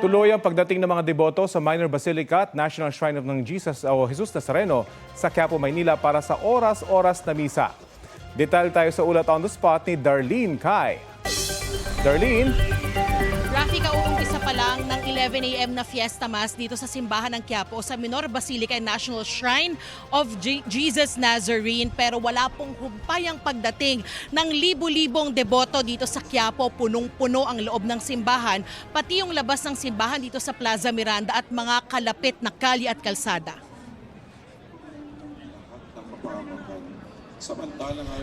Tuloy ang pagdating ng mga deboto sa Minor Basilica at National Shrine of ng Jesus o Jesus Nazareno sa Quiapo, Maynila para sa oras-oras na misa. Detalye tayo sa ulat on the spot ni Darlene Kai. Darlene? Rafi, kauumpisa pa lang ng 11 a.m. na Fiesta Mass dito sa simbahan ng Quiapo sa Minor Basilica and National Shrine of Jesus Nazarene. Pero wala pong humpay ang pagdating ng libu-libong deboto dito sa Quiapo. Punong-puno ang loob ng simbahan, pati yung labas ng simbahan dito sa Plaza Miranda at mga kalapit na kalye at kalsada.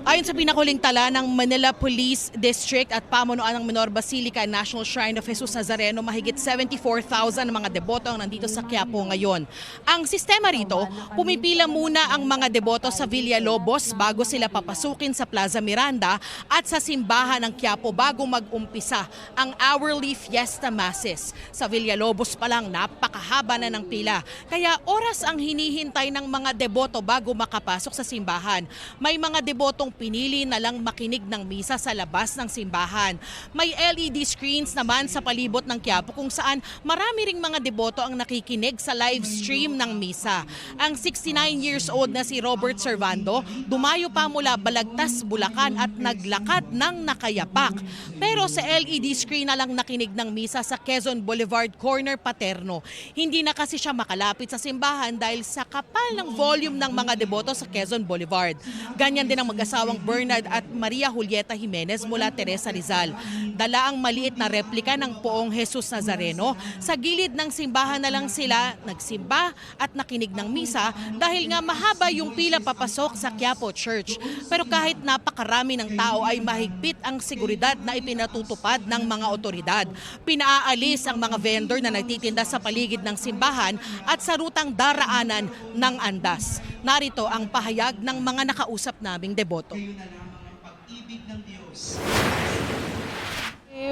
Ayon sa pinakuling tala ng Manila Police District at pamunuan ng Minor Basilica and National Shrine of Jesus Nazareno, mahigit 74,000 mga deboto ang nandito sa Quiapo ngayon. Ang sistema rito, pumipila muna ang mga deboto sa Villalobos bago sila papasukin sa Plaza Miranda at sa simbahan ng Quiapo bago mag-umpisa ang hourly fiesta masses. Sa Villalobos pa lang, napakahaba na ng pila. Kaya oras ang hinihintay ng mga deboto bago makapasok sa simbahan. May mga debotong pinili na lang makinig ng misa sa labas ng simbahan. May LED screens naman sa palibot ng Quiapo kung saan marami ring mga deboto ang nakikinig sa live stream ng misa. Ang 69 years old na si Robert Servando, dumayo pa mula Balagtas, Bulacan at naglakad ng nakayapak. Pero sa LED screen na lang nakinig ng misa sa Quezon Boulevard Corner Paterno. Hindi na kasi siya makalapit sa simbahan dahil sa kapal ng volume ng mga deboto sa Quezon Boulevard. Ganyan din ang mag-asawang Bernard at Maria Julieta Jimenez mula Teresa Rizal. Dala ang maliit na replika ng poong Jesus Nazareno. Sa gilid ng simbahan na lang sila nagsimba at nakinig ng misa dahil nga mahaba yung pila papasok sa Quiapo Church. Pero kahit napakarami ng tao ay mahigpit ang seguridad na ipinatutupad ng mga otoridad. Pinaalis ang mga vendor na nagtitinda sa paligid ng simbahan at sa rutang daraanan ng Andas. Narito ang pahayag ng mga nakausap naming deboto.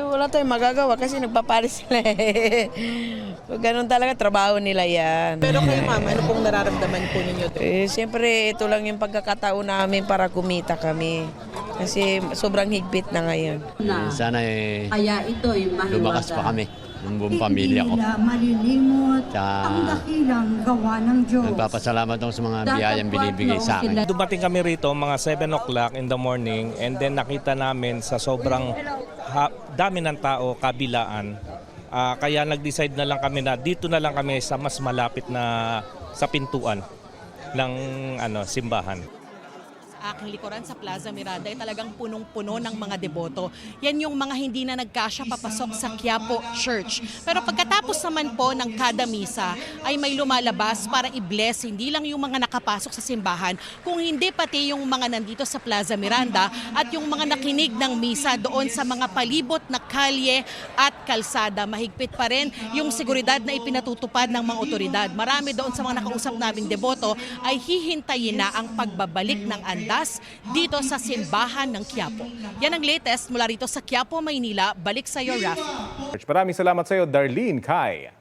Wala tayong magagawa kasi nagpapalis sila eh. Ganun talaga, trabaho nila yan. Pero kayo ma'am, ano pong nararamdaman po ninyo doon? Siyempre, ito lang yung pagkakataon namin para kumita kami. Kasi sobrang higpit na ngayon. Sana Kaya ito'y lumakas pa kami ng buong pamilya ko. Malilimot Tsaka ang dakilang gawa ng Diyos. nagpapasalamat ako sa mga biyayang binibigay sa akin. Dumating kami rito mga 7 o'clock in the morning and then nakita namin sa sobrang dami ng tao, kabilaan. Kaya nag-decide na lang kami na dito na lang kami sa mas malapit na sa pintuan ng simbahan. Aking likuran sa Plaza Miranda ay talagang punong-puno ng mga deboto. Yan yung mga hindi na nagkasya papasok sa Quiapo Church. Pero pagkatapos naman po ng kada misa ay may lumalabas para i-bless hindi lang yung mga nakapasok sa simbahan, kung hindi pati yung mga nandito sa Plaza Miranda at yung mga nakinig ng misa doon sa mga palibot na kalye at kalsada. Mahigpit pa rin yung seguridad na ipinatutupad ng mga otoridad. Marami doon sa mga nakausap naming deboto ay hihintayin na ang pagbabalik ng Andas dito sa simbahan ng Quiapo. Yan ang latest mula rito sa Quiapo, Maynila. Balik sa iyo, Rafi. Maraming salamat sa iyo, Darlene Kai.